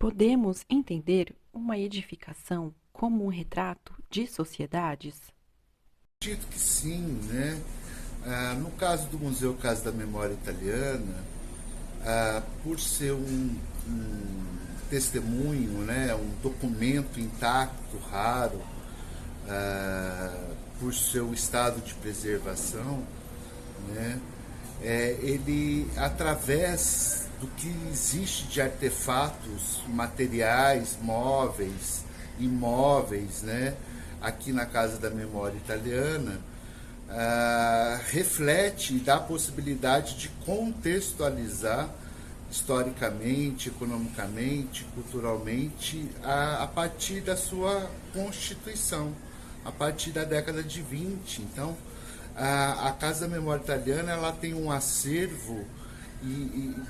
Podemos entender uma edificação como um retrato de sociedades? Acredito que sim, né? No caso do Museu Casa da Memória Italiana, por ser um testemunho, né, um documento intacto, raro, por seu estado de preservação, né, ele, através do que existe de artefatos materiais, móveis, imóveis, né, aqui na Casa da Memória Italiana, reflete e dá a possibilidade de contextualizar historicamente, economicamente, culturalmente, a partir da sua constituição, a partir da década de 20. Então, a Casa da Memória Italiana ela tem um acervo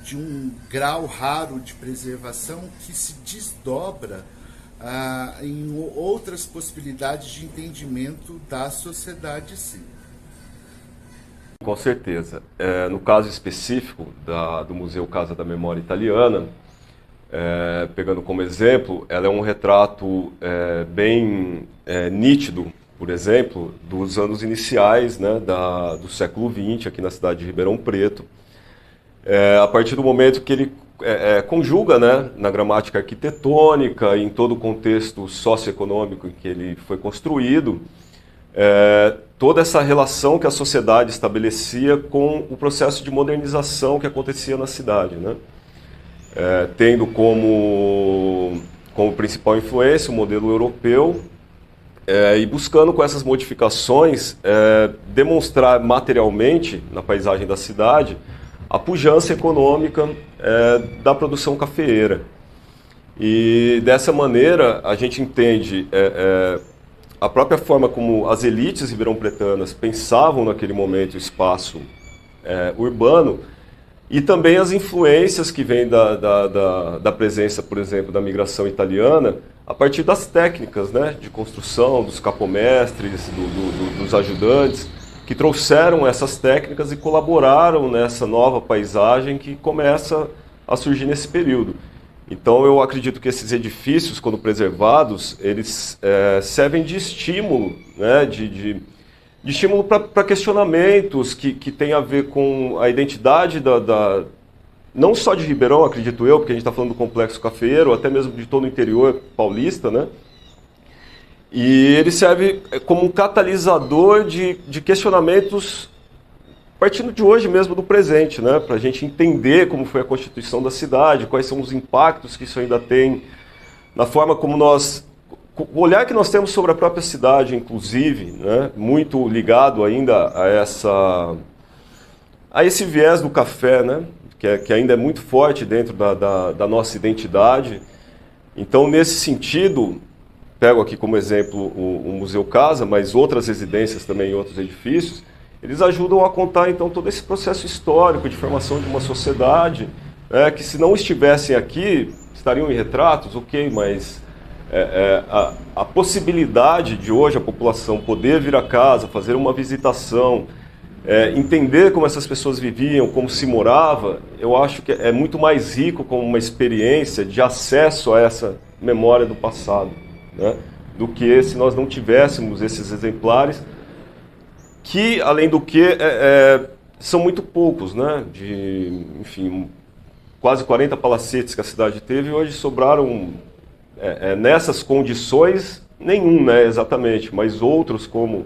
de um grau raro de preservação que se desdobra em outras possibilidades de entendimento da sociedade, sim. Com certeza. No caso específico do Museu Casa da Memória Italiana, pegando como exemplo, ela é um retrato bem nítido, por exemplo, dos anos iniciais, né, do século XX, aqui na cidade de Ribeirão Preto. A partir do momento que ele conjuga, né, na gramática arquitetônica, em todo o contexto socioeconômico em que ele foi construído, toda essa relação que a sociedade estabelecia com o processo de modernização que acontecia na cidade, né? Tendo como principal influência o modelo europeu, e buscando com essas modificações demonstrar materialmente na paisagem da cidade a pujança econômica da produção cafeeira. E dessa maneira a gente entende a própria forma como as elites ribeirão-pretanas pensavam naquele momento o espaço urbano e também as influências que vêm da presença, por exemplo, da migração italiana a partir das técnicas, né, de construção, dos capomestres, dos ajudantes, que trouxeram essas técnicas e colaboraram nessa nova paisagem que começa a surgir nesse período. Então eu acredito que esses edifícios, quando preservados, eles servem de estímulo, né, de estímulo para questionamentos que tem a ver com a identidade não só de Ribeirão, acredito eu, porque a gente está falando do complexo cafeeiro, até mesmo de todo o interior paulista, né? E ele serve como um catalisador de questionamentos partindo de hoje mesmo, do presente, né? Para a gente entender como foi a constituição da cidade, quais são os impactos que isso ainda tem na forma como o olhar que nós temos sobre a própria cidade, inclusive, né? Muito ligado ainda a esse viés do café, né? Que ainda é muito forte dentro da nossa identidade. Então, nesse sentido, pego aqui como exemplo o Museu Casa, mas outras residências também em outros edifícios, eles ajudam a contar então todo esse processo histórico de formação de uma sociedade, que se não estivessem aqui, estariam em retratos, ok, mas a possibilidade de hoje a população poder vir a casa, fazer uma visitação, entender como essas pessoas viviam, como se morava, eu acho que é muito mais rico como uma experiência de acesso a essa memória do passado, né, do que se nós não tivéssemos esses exemplares, que, além do que, são muito poucos, né, enfim, quase 40 palacetes que a cidade teve, e hoje sobraram, nessas condições, nenhum, né, exatamente, mas outros como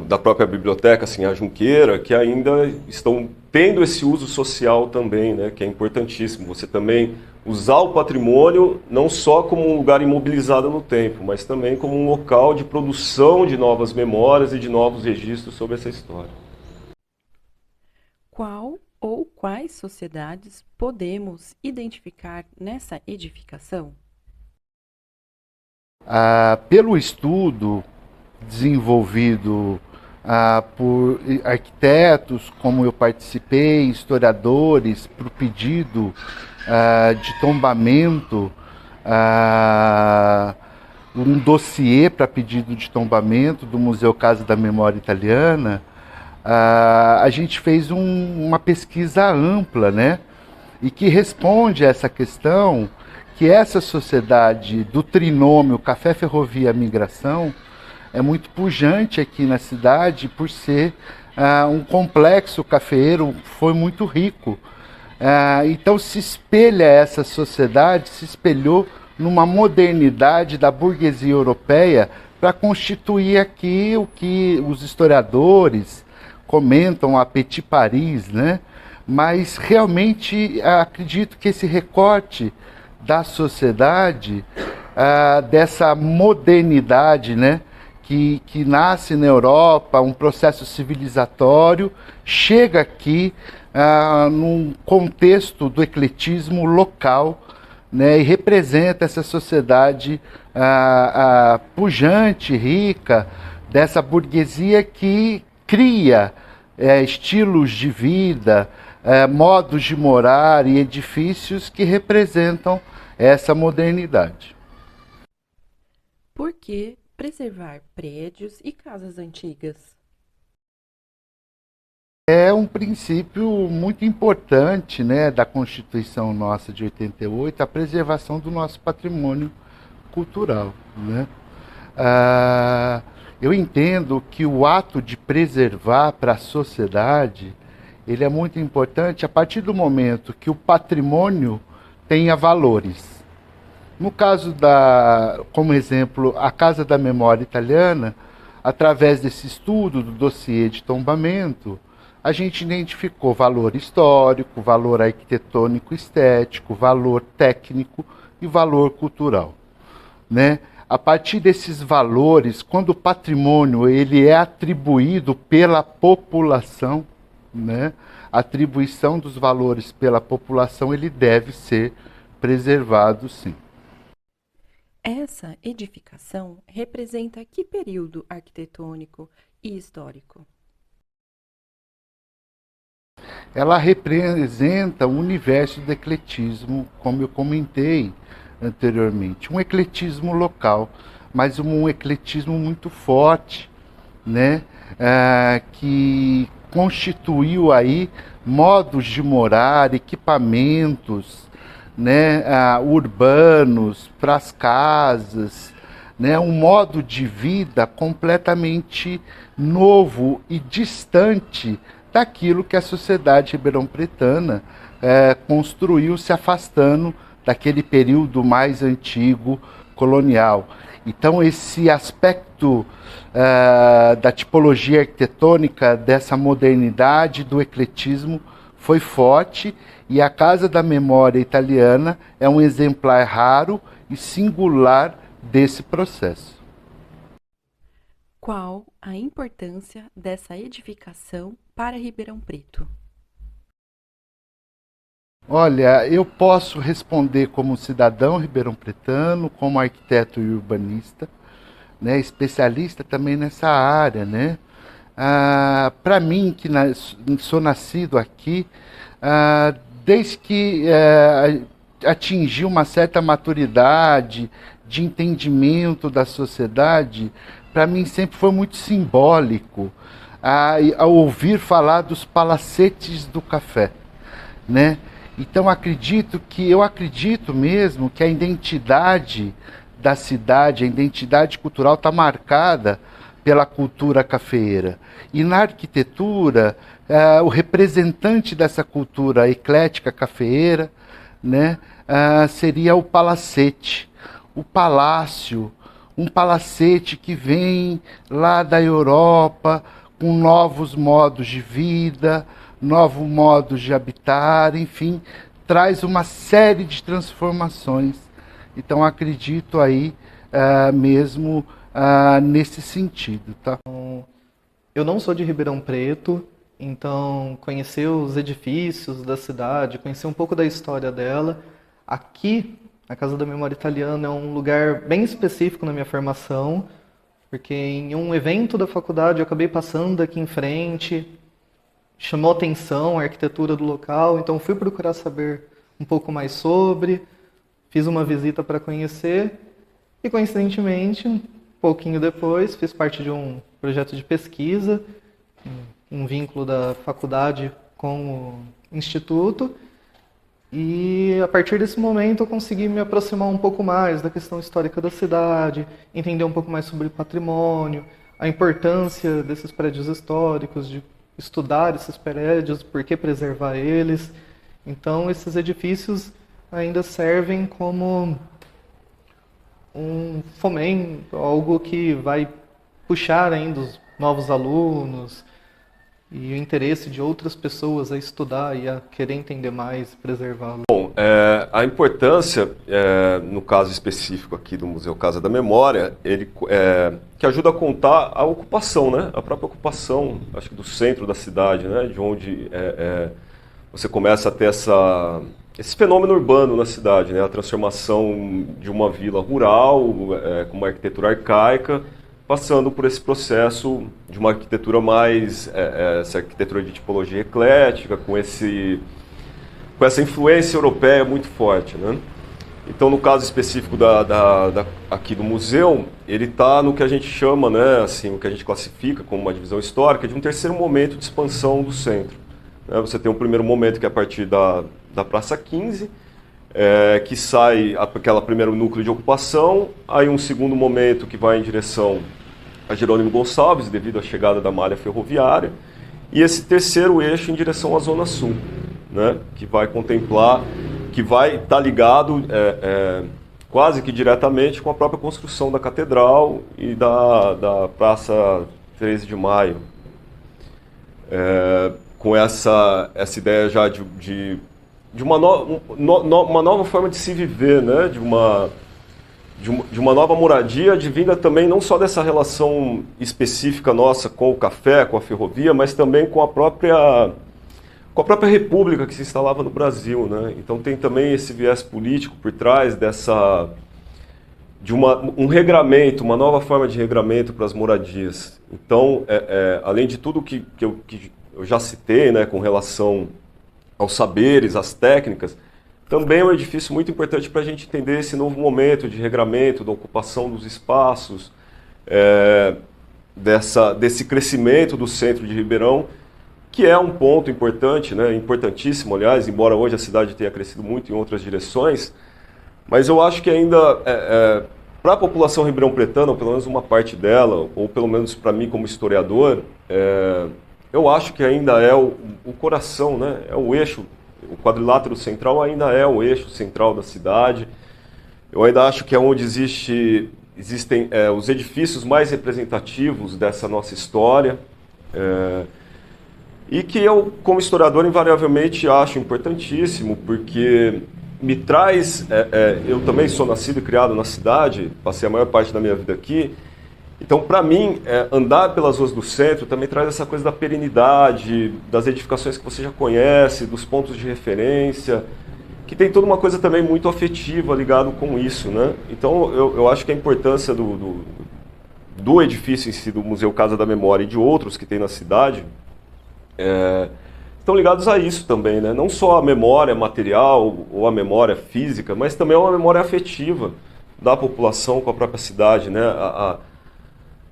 da própria biblioteca, assim, a Junqueira, que ainda estão tendo esse uso social também, né, que é importantíssimo. Você também usar o patrimônio não só como um lugar imobilizado no tempo, mas também como um local de produção de novas memórias e de novos registros sobre essa história. Qual ou quais sociedades podemos identificar nessa edificação? Pelo estudo desenvolvido por arquitetos, como eu participei, historiadores, por pedido de tombamento, um dossiê para pedido de tombamento do Museu Casa da Memória Italiana, a gente fez uma pesquisa ampla, né? e que responde a essa questão que essa sociedade do trinômio café, ferrovia, migração é muito pujante aqui na cidade por ser um complexo cafeeiro, foi muito rico. Então se espelha essa sociedade, se espelhou numa modernidade da burguesia europeia para constituir aqui o que os historiadores comentam a Petit Paris, né? Mas realmente acredito que esse recorte da sociedade, dessa modernidade, né? Que nasce na Europa, um processo civilizatório, chega aqui num contexto do ecletismo local, né, e representa essa sociedade pujante, rica, dessa burguesia que cria estilos de vida, modos de morar e edifícios que representam essa modernidade. Por que preservar prédios e casas antigas? É um princípio muito importante, né, da Constituição nossa de 88, a preservação do nosso patrimônio cultural, né? Eu entendo que o ato de preservar para a sociedade, ele é muito importante a partir do momento que o patrimônio tenha valores. No caso como exemplo, a Casa da Memória Italiana, através desse estudo do dossiê de tombamento, a gente identificou valor histórico, valor arquitetônico estético, valor técnico e valor cultural, né? A partir desses valores, quando o patrimônio ele é atribuído pela população, né? A atribuição dos valores pela população, ele deve ser preservado, sim. Essa edificação representa que período arquitetônico e histórico? Ela representa o universo do ecletismo, como eu comentei anteriormente. Um ecletismo local, mas um ecletismo muito forte, né? Que constituiu aí modos de morar, equipamentos, né? Urbanos para as casas, né? Um modo de vida completamente novo e distante daquilo que a sociedade ribeirão-pretana construiu, se afastando daquele período mais antigo colonial. Então esse aspecto da tipologia arquitetônica, dessa modernidade, do ecletismo, foi forte, e a Casa da Memória Italiana é um exemplar raro e singular desse processo. Qual a importância dessa edificação para Ribeirão Preto? Olha, eu posso responder como cidadão ribeirão-pretano, como arquiteto e urbanista, né, especialista também nessa área, né? Para mim, que sou nascido aqui, desde que atingi uma certa maturidade de entendimento da sociedade, para mim sempre foi muito simbólico a ouvir falar dos palacetes do café, né? Então eu acredito mesmo que a identidade da cidade, a identidade cultural está marcada pela cultura cafeeira. E na arquitetura, o representante dessa cultura eclética cafeeira, né, seria o palacete, o palácio, um palacete que vem lá da Europa com novos modos de vida, novos modos de habitar, enfim, traz uma série de transformações. Então acredito aí mesmo nesse sentido, tá? Eu não sou de Ribeirão Preto, então conhecer os edifícios da cidade, conhecer um pouco da história dela. Aqui, a Casa da Memória Italiana é um lugar bem específico na minha formação, porque em um evento da faculdade eu acabei passando aqui em frente, chamou atenção a arquitetura do local, então fui procurar saber um pouco mais sobre, fiz uma visita para conhecer e, coincidentemente, um pouquinho depois, fiz parte de um projeto de pesquisa, um vínculo da faculdade com o instituto, E a partir desse momento eu consegui me aproximar um pouco mais da questão histórica da cidade, entender um pouco mais sobre patrimônio, a importância desses prédios históricos, de estudar esses prédios, por que preservar eles. Então esses edifícios ainda servem como um fomento, algo que vai puxar ainda os novos alunos e o interesse de outras pessoas a estudar e a querer entender mais, preservá-lo. Bom, a importância, no caso específico aqui do Museu Casa da Memória, ele que ajuda a contar a ocupação, né? A própria ocupação, acho que do centro da cidade, né? De onde você começa a ter esse fenômeno urbano na cidade, né? A transformação de uma vila rural com uma arquitetura arcaica, passando por esse processo de uma arquitetura mais, essa arquitetura de tipologia eclética, com essa influência europeia muito forte, né? Então, no caso específico aqui do museu, ele está no que a gente chama, né, assim, o que a gente classifica como uma divisão histórica, de um terceiro momento de expansão do centro. Você tem um primeiro momento que é a partir da Praça 15, que sai aquele primeiro núcleo de ocupação, aí um segundo momento que vai em direção a Jerônimo Gonçalves, devido à chegada da malha ferroviária, e esse terceiro eixo em direção à Zona Sul, né, que vai contemplar, que vai estar ligado quase que diretamente com a própria construção da Catedral e da Praça 13 de Maio. Com essa ideia já de uma nova forma de se viver, né? de uma nova moradia, advinda também não só dessa relação específica nossa com o café, com a ferrovia, mas também com a própria república que se instalava no Brasil, né? Então tem também esse viés político por trás de um regramento, uma nova forma de regramento para as moradias. Então, além de tudo que eu já citei, né, com relação aos saberes, às técnicas, também é um edifício muito importante para a gente entender esse novo momento de regramento, da ocupação dos espaços, desse crescimento do centro de Ribeirão, que é um ponto importante, né, importantíssimo, aliás, embora hoje a cidade tenha crescido muito em outras direções, mas eu acho que ainda, para a população ribeirão-pretana, ou pelo menos uma parte dela, ou pelo menos para mim como historiador, eu acho que ainda é o coração, né, é o eixo, o quadrilátero central ainda é o eixo central da cidade. Eu ainda acho que é onde existem os edifícios mais representativos dessa nossa história, e que eu, como historiador, invariavelmente acho importantíssimo, porque me traz... eu também sou nascido e criado na cidade, passei a maior parte da minha vida aqui, então, para mim, andar pelas ruas do centro também traz essa coisa da perenidade, das edificações que você já conhece, dos pontos de referência, que tem toda uma coisa também muito afetiva ligado com isso, né? Então, eu acho que a importância do edifício em si, do Museu Casa da Memória e de outros que tem na cidade, estão ligados a isso também, né? Não só a memória material ou a memória física, mas também uma memória afetiva da população com a própria cidade, né?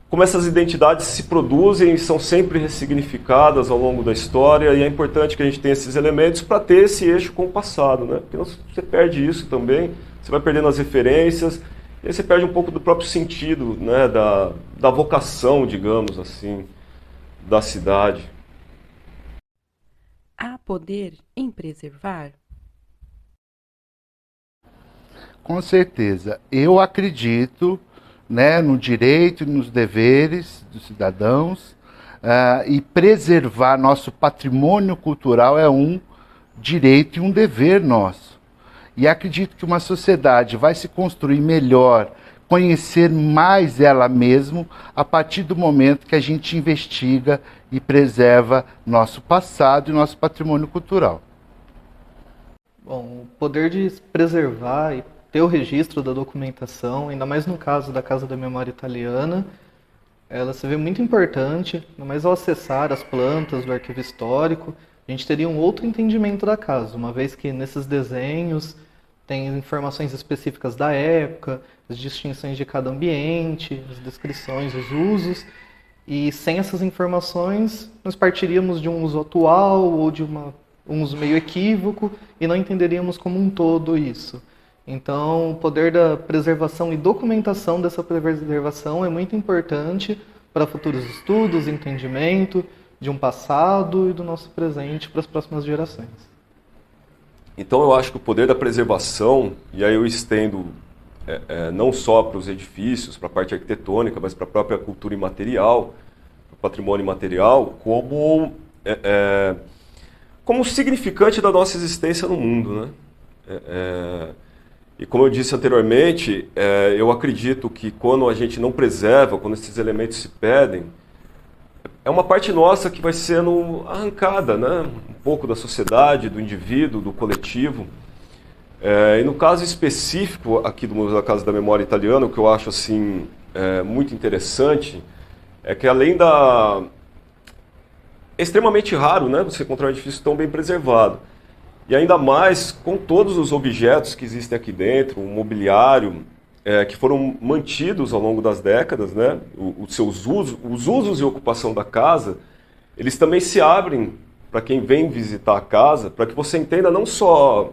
Como essas identidades se produzem e são sempre ressignificadas ao longo da história, e é importante que a gente tenha esses elementos para ter esse eixo com o passado, né? Porque você perde isso também, você vai perdendo as referências, e aí você perde um pouco do próprio sentido, né? da vocação, digamos assim, da cidade. Há poder em preservar? Com certeza. Eu acredito, né, no direito e nos deveres dos cidadãos, e preservar nosso patrimônio cultural é um direito e um dever nosso. E acredito que uma sociedade vai se construir melhor, conhecer mais ela mesma, a partir do momento que a gente investiga e preserva nosso passado e nosso patrimônio cultural. Bom, o poder de preservar e ter o registro da documentação, ainda mais no caso da Casa da Memória Italiana, ela se vê muito importante, ainda mais ao acessar as plantas do arquivo histórico, a gente teria um outro entendimento da casa, uma vez que nesses desenhos tem informações específicas da época, as distinções de cada ambiente, as descrições, os usos, e sem essas informações nós partiríamos de um uso atual ou de uma um uso meio equívoco e não entenderíamos como um todo isso. Então, o poder da preservação e documentação dessa preservação é muito importante para futuros estudos, entendimento de um passado e do nosso presente para as próximas gerações. Então eu acho que o poder da preservação, e aí eu estendo não só para os edifícios, para a parte arquitetônica, mas para a própria cultura imaterial, para o patrimônio imaterial, como significante da nossa existência no mundo, né? E como eu disse anteriormente, eu acredito que quando a gente não preserva, quando esses elementos se perdem, é uma parte nossa que vai sendo arrancada, né? Um pouco da sociedade, do indivíduo, do coletivo. E no caso específico aqui do Museu da Casa da Memória Italiana, o que eu acho assim, muito interessante é que além da... É extremamente raro, né, você encontrar um edifício tão bem preservado. E ainda mais com todos os objetos que existem aqui dentro, o mobiliário, que foram mantidos ao longo das décadas, né, os usos e ocupação da casa, eles também se abrem para quem vem visitar a casa, para que você entenda não só...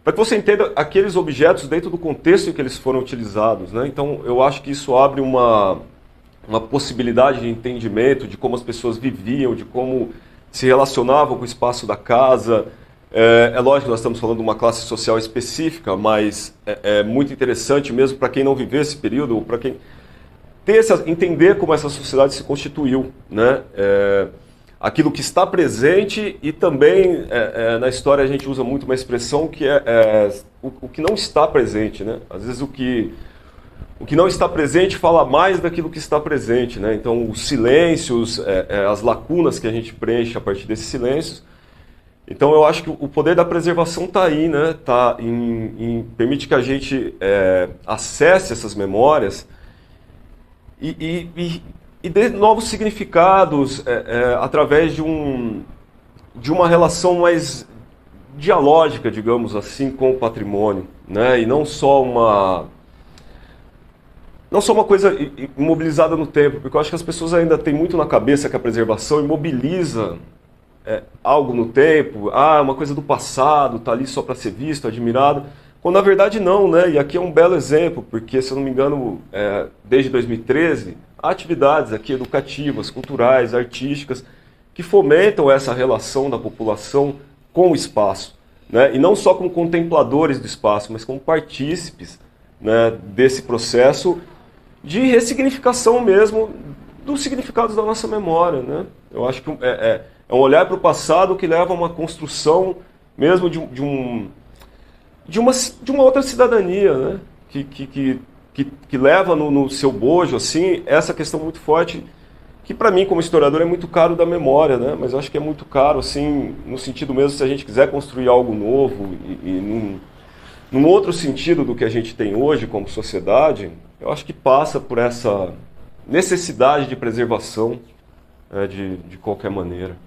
para que você entenda aqueles objetos dentro do contexto em que eles foram utilizados, né? Então, eu acho que isso abre uma possibilidade de entendimento de como as pessoas viviam, de como se relacionavam com o espaço da casa. É lógico que nós estamos falando de uma classe social específica, mas é muito interessante mesmo para quem não viveu esse período, ou para quem entender como essa sociedade se constituiu, né? Aquilo que está presente e também na história a gente usa muito uma expressão que o que não está presente, né? Às vezes o que não está presente fala mais daquilo que está presente, né? Então os silêncios, as lacunas que a gente preenche a partir desses silêncios. Então eu acho que o poder da preservação está aí, né? Permite que a gente acesse essas memórias e dê novos significados através de uma relação mais dialógica, digamos assim, com o patrimônio, né? E não só uma coisa imobilizada no tempo, porque eu acho que as pessoas ainda têm muito na cabeça que a preservação imobiliza algo no tempo, uma coisa do passado, está ali só para ser visto, admirado, quando na verdade não, né? E aqui é um belo exemplo, porque se eu não me engano, desde 2013, há atividades aqui educativas, culturais, artísticas, que fomentam essa relação da população com o espaço, né? E não só como contempladores do espaço, mas como partícipes, né, desse processo de ressignificação mesmo dos significados da nossa memória, né? Eu acho que é um olhar para o passado que leva a uma construção mesmo de uma outra cidadania, né? Que leva no seu bojo assim, essa questão muito forte, que para mim como historiador é muito caro da memória, né? Mas eu acho que é muito caro assim, no sentido mesmo, se a gente quiser construir algo novo e num outro sentido do que a gente tem hoje como sociedade, eu acho que passa por essa necessidade de preservação, de qualquer maneira.